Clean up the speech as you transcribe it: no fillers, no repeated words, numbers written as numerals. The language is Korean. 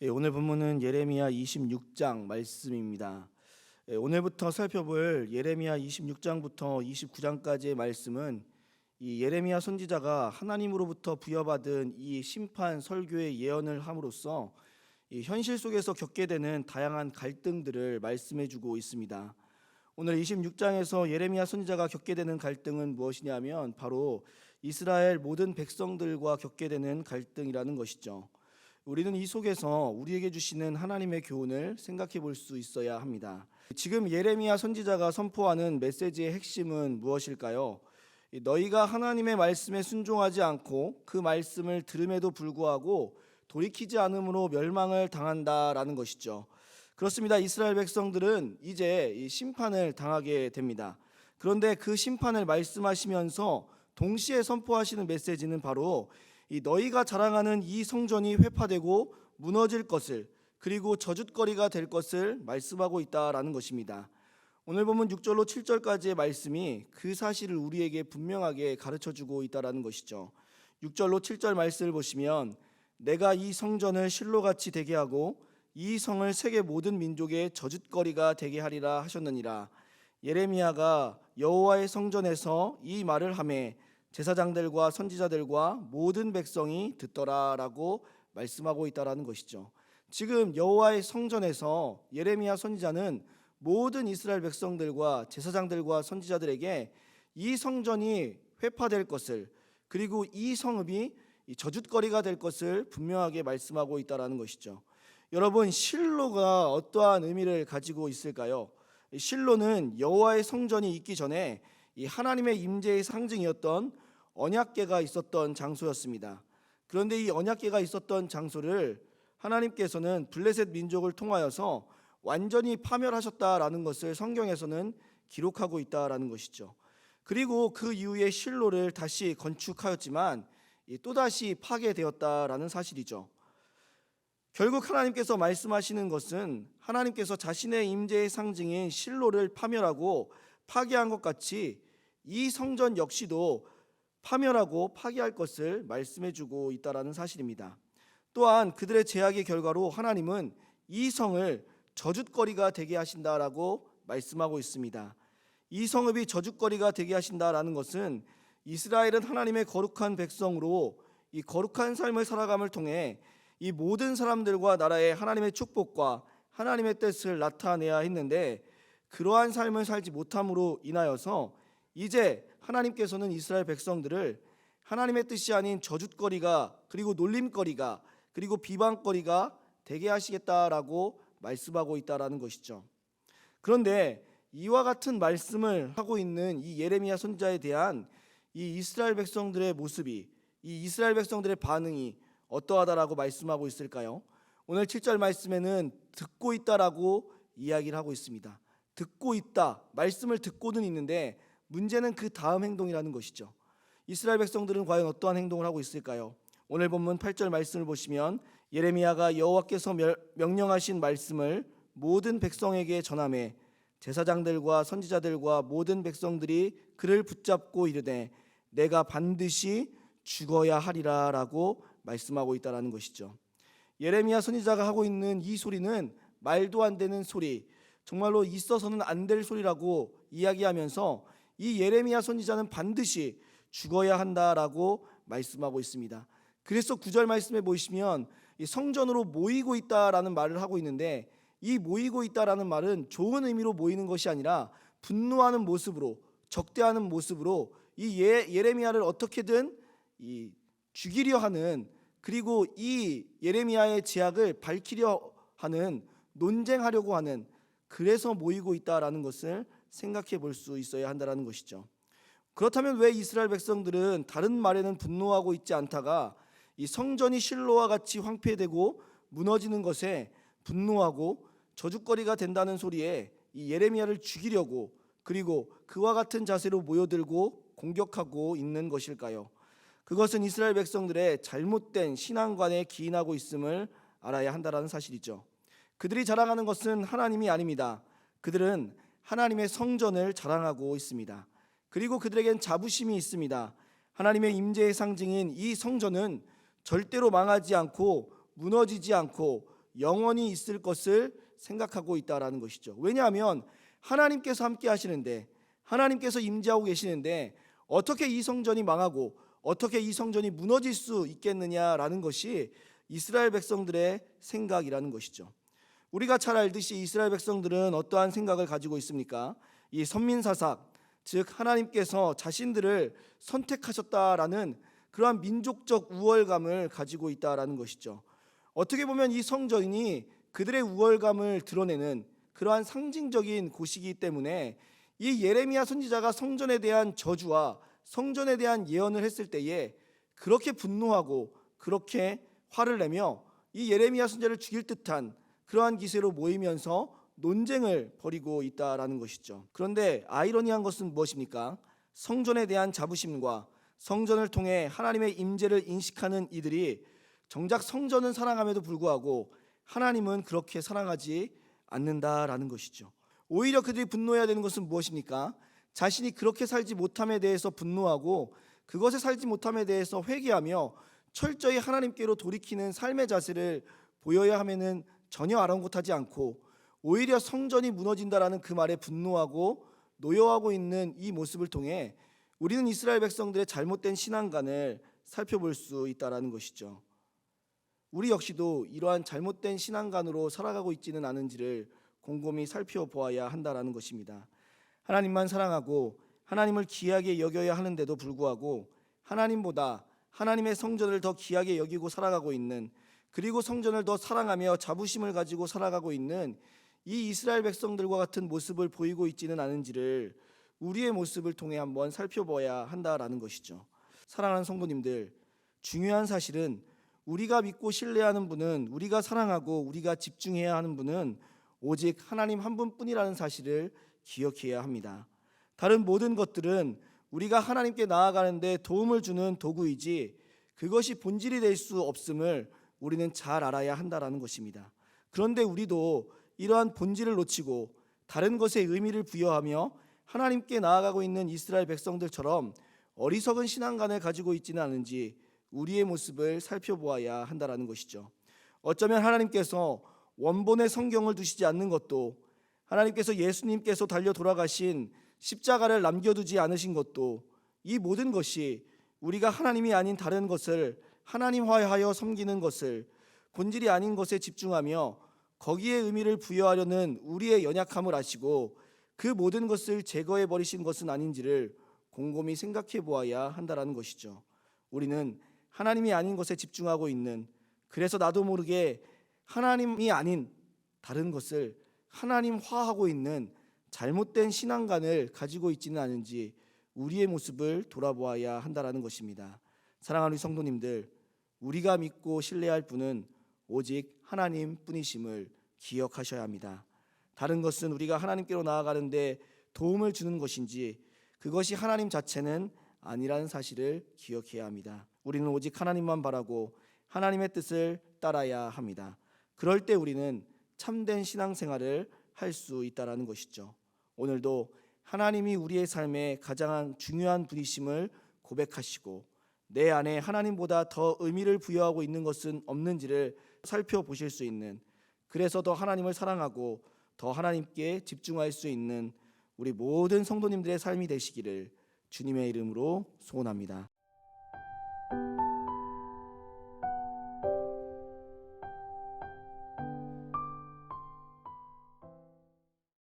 오늘 본문은 예레미야 26장 말씀입니다. 오늘부터 살펴볼 예레미야 26장부터 29장까지의 말씀은 이 예레미야 선지자가 하나님으로부터 부여받은 이 심판 설교의 예언을 함으로써 이 현실 속에서 겪게 되는 다양한 갈등들을 말씀해주고 있습니다. 오늘 26장에서 예레미야 선지자가 겪게 되는 갈등은 무엇이냐면 바로 이스라엘 모든 백성들과 겪게 되는 갈등이라는 것이죠. 우리는 이 속에서 우리에게 주시는 하나님의 교훈을 생각해 볼 수 있어야 합니다. 지금 예레미야 선지자가 선포하는 메시지의 핵심은 무엇일까요? 너희가 하나님의 말씀에 순종하지 않고 그 말씀을 들음에도 불구하고 돌이키지 않음으로 멸망을 당한다라는 것이죠. 그렇습니다. 이스라엘 백성들은 이제 이 심판을 당하게 됩니다. 그런데 그 심판을 말씀하시면서 동시에 선포하시는 메시지는 바로 이 너희가 자랑하는 이 성전이 회파되고 무너질 것을, 그리고 저주거리가 될 것을 말씀하고 있다라는 것입니다. 오늘 보면 6절로 7절까지의 말씀이 그 사실을 우리에게 분명하게 가르쳐주고 있다라는 것이죠. 6절로 7절 말씀을 보시면 내가 이 성전을 실로같이 되게 하고 이 성을 세계 모든 민족의 저주거리가 되게 하리라 하셨느니라. 예레미야가 여호와의 성전에서 이 말을 하매 제사장들과 선지자들과 모든 백성이 듣더라라고 말씀하고 있다라는 것이죠. 지금 여호와의 성전에서 예레미야 선지자는 모든 이스라엘 백성들과 제사장들과 선지자들에게 이 성전이 회파될 것을, 그리고 이 성읍이 저주거리가 될 것을 분명하게 말씀하고 있다라는 것이죠. 여러분, 실로가 어떠한 의미를 가지고 있을까요? 실로는 여호와의 성전이 있기 전에 이 하나님의 임재의 상징이었던 언약궤가 있었던 장소였습니다. 그런데 이 언약궤가 있었던 장소를 하나님께서는 블레셋 민족을 통하여서 완전히 파멸하셨다라는 것을 성경에서는 기록하고 있다라는 것이죠. 그리고 그 이후에 실로를 다시 건축하였지만 또다시 파괴되었다라는 사실이죠. 결국 하나님께서 말씀하시는 것은 하나님께서 자신의 임재의 상징인 실로를 파멸하고 파괴한 것 같이 이 성전 역시도 파멸하고 파괴할 것을 말씀해주고 있다라는 사실입니다. 또한 그들의 제약의 결과로 하나님은 이 성을 저주거리가 되게 하신다라고 말씀하고 있습니다. 이 성읍이 저주거리가 되게 하신다라는 것은 이스라엘은 하나님의 거룩한 백성으로 이 거룩한 삶을 살아감을 통해 이 모든 사람들과 나라의 하나님의 축복과 하나님의 뜻을 나타내야 했는데, 그러한 삶을 살지 못함으로 인하여서 이제 하나님께서는 이스라엘 백성들을 하나님의 뜻이 아닌 저주거리가, 그리고 놀림거리가, 그리고 비방거리가 되게 하시겠다라고 말씀하고 있다라는 것이죠. 그런데 이와 같은 말씀을 하고 있는 이 예레미야 선지자에 대한 이 이스라엘 백성들의 모습이, 이 이스라엘 백성들의 반응이 어떠하다라고 말씀하고 있을까요? 오늘 7절 말씀에는 듣고 있다라고 이야기를 하고 있습니다. 듣고 있다, 말씀을 듣고는 있는데 문제는 그 다음 행동이라는 것이죠. 이스라엘 백성들은 과연 어떠한 행동을 하고 있을까요? 오늘 본문 8절 말씀을 보시면 예레미야가 여호와께서 명령하신 말씀을 모든 백성에게 전하매 제사장들과 선지자들과 모든 백성들이 그를 붙잡고 이르되 내가 반드시 죽어야 하리라 라고 말씀하고 있다는 것이죠. 예레미야 선지자가 하고 있는 이 소리는 말도 안 되는 소리, 정말로 있어서는 안 될 소리라고 이야기하면서 이 예레미야 선지자는 반드시 죽어야 한다라고 말씀하고 있습니다. 그래서 9절 말씀에 보시면 성전으로 모이고 있다라는 말을 하고 있는데, 이 모이고 있다라는 말은 좋은 의미로 모이는 것이 아니라 분노하는 모습으로, 적대하는 모습으로 이 예레미야를 어떻게든 죽이려 하는, 그리고 이 예레미야의 제약을 밝히려 하는, 논쟁하려고 하는, 그래서 모이고 있다라는 것을 생각해 볼 수 있어야 한다는 것이죠. 그렇다면 왜 이스라엘 백성들은 다른 말에는 분노하고 있지 않다가 이 성전이 실로와 같이 황폐되고 무너지는 것에 분노하고 저주거리가 된다는 소리에 이 예레미야를 죽이려고, 그리고 그와 같은 자세로 모여들고 공격하고 있는 것일까요? 그것은 이스라엘 백성들의 잘못된 신앙관에 기인하고 있음을 알아야 한다는 사실이죠. 그들이 자랑하는 것은 하나님이 아닙니다. 그들은 하나님의 성전을 자랑하고 있습니다. 그리고 그들에겐 자부심이 있습니다. 하나님의 임재의 상징인 이 성전은 절대로 망하지 않고 무너지지 않고 영원히 있을 것을 생각하고 있다라는 것이죠. 왜냐하면 하나님께서 함께 하시는데, 하나님께서 임재하고 계시는데 어떻게 이 성전이 망하고 어떻게 이 성전이 무너질 수 있겠느냐라는 것이 이스라엘 백성들의 생각이라는 것이죠. 우리가 잘 알듯이 이스라엘 백성들은 어떠한 생각을 가지고 있습니까? 이 선민사상, 즉 하나님께서 자신들을 선택하셨다라는 그러한 민족적 우월감을 가지고 있다라는 것이죠. 어떻게 보면 이 성전이 그들의 우월감을 드러내는 그러한 상징적인 곳이기 때문에 이 예레미야 선지자가 성전에 대한 저주와 성전에 대한 예언을 했을 때에 그렇게 분노하고 그렇게 화를 내며 이 예레미야 선지자를 죽일 듯한 그러한 기세로 모이면서 논쟁을 벌이고 있다라는 것이죠. 그런데 아이러니한 것은 무엇입니까? 성전에 대한 자부심과 성전을 통해 하나님의 임재를 인식하는 이들이 정작 성전은 사랑함에도 불구하고 하나님은 그렇게 사랑하지 않는다라는 것이죠. 오히려 그들이 분노해야 되는 것은 무엇입니까? 자신이 그렇게 살지 못함에 대해서 분노하고 그것에 살지 못함에 대해서 회개하며 철저히 하나님께로 돌이키는 삶의 자세를 보여야 하면은 전혀 아랑곳하지 않고 오히려 성전이 무너진다라는 그 말에 분노하고 노여워하고 있는 이 모습을 통해 우리는 이스라엘 백성들의 잘못된 신앙관을 살펴볼 수 있다라는 것이죠. 우리 역시도 이러한 잘못된 신앙관으로 살아가고 있지는 않은지를 곰곰이 살펴보아야 한다라는 것입니다. 하나님만 사랑하고 하나님을 귀하게 여겨야 하는데도 불구하고 하나님보다 하나님의 성전을 더 귀하게 여기고 살아가고 있는, 그리고 성전을 더 사랑하며 자부심을 가지고 살아가고 있는 이 이스라엘 백성들과 같은 모습을 보이고 있지는 않은지를 우리의 모습을 통해 한번 살펴봐야 한다라는 것이죠. 사랑하는 성도님들, 중요한 사실은 우리가 믿고 신뢰하는 분은, 우리가 사랑하고 우리가 집중해야 하는 분은 오직 하나님 한 분뿐이라는 사실을 기억해야 합니다. 다른 모든 것들은 우리가 하나님께 나아가는데 도움을 주는 도구이지 그것이 본질이 될 수 없음을 우리는 잘 알아야 한다라는 것입니다. 그런데 우리도 이러한 본질을 놓치고 다른 것에 의미를 부여하며 하나님께 나아가고 있는 이스라엘 백성들처럼 어리석은 신앙관을 가지고 있지는 않은지 우리의 모습을 살펴보아야 한다라는 것이죠. 어쩌면 하나님께서 원본의 성경을 두시지 않는 것도, 하나님께서 예수님께서 달려 돌아가신 십자가를 남겨두지 않으신 것도, 이 모든 것이 우리가 하나님이 아닌 다른 것을 하나님화하여 섬기는 것을, 본질이 아닌 것에 집중하며 거기에 의미를 부여하려는 우리의 연약함을 아시고 그 모든 것을 제거해 버리신 것은 아닌지를 곰곰이 생각해 보아야 한다라는 것이죠. 우리는 하나님이 아닌 것에 집중하고 있는, 그래서 나도 모르게 하나님이 아닌 다른 것을 하나님화하고 있는 잘못된 신앙관을 가지고 있지는 않은지 우리의 모습을 돌아보아야 한다라는 것입니다. 사랑하는 우리 성도님들, 우리가 믿고 신뢰할 분은 오직 하나님뿐이심을 기억하셔야 합니다. 다른 것은 우리가 하나님께로 나아가는데 도움을 주는 것인지 그것이 하나님 자체는 아니라는 사실을 기억해야 합니다. 우리는 오직 하나님만 바라고 하나님의 뜻을 따라야 합니다. 그럴 때 우리는 참된 신앙생활을 할 수 있다라는 것이죠. 오늘도 하나님이 우리의 삶에 가장 중요한 분이심을 고백하시고 내 안에 하나님보다 더 의미를 부여하고 있는 것은 없는지를 살펴보실 수 있는, 그래서 더 하나님을 사랑하고 더 하나님께 집중할 수 있는 우리 모든 성도님들의 삶이 되시기를 주님의 이름으로 소원합니다.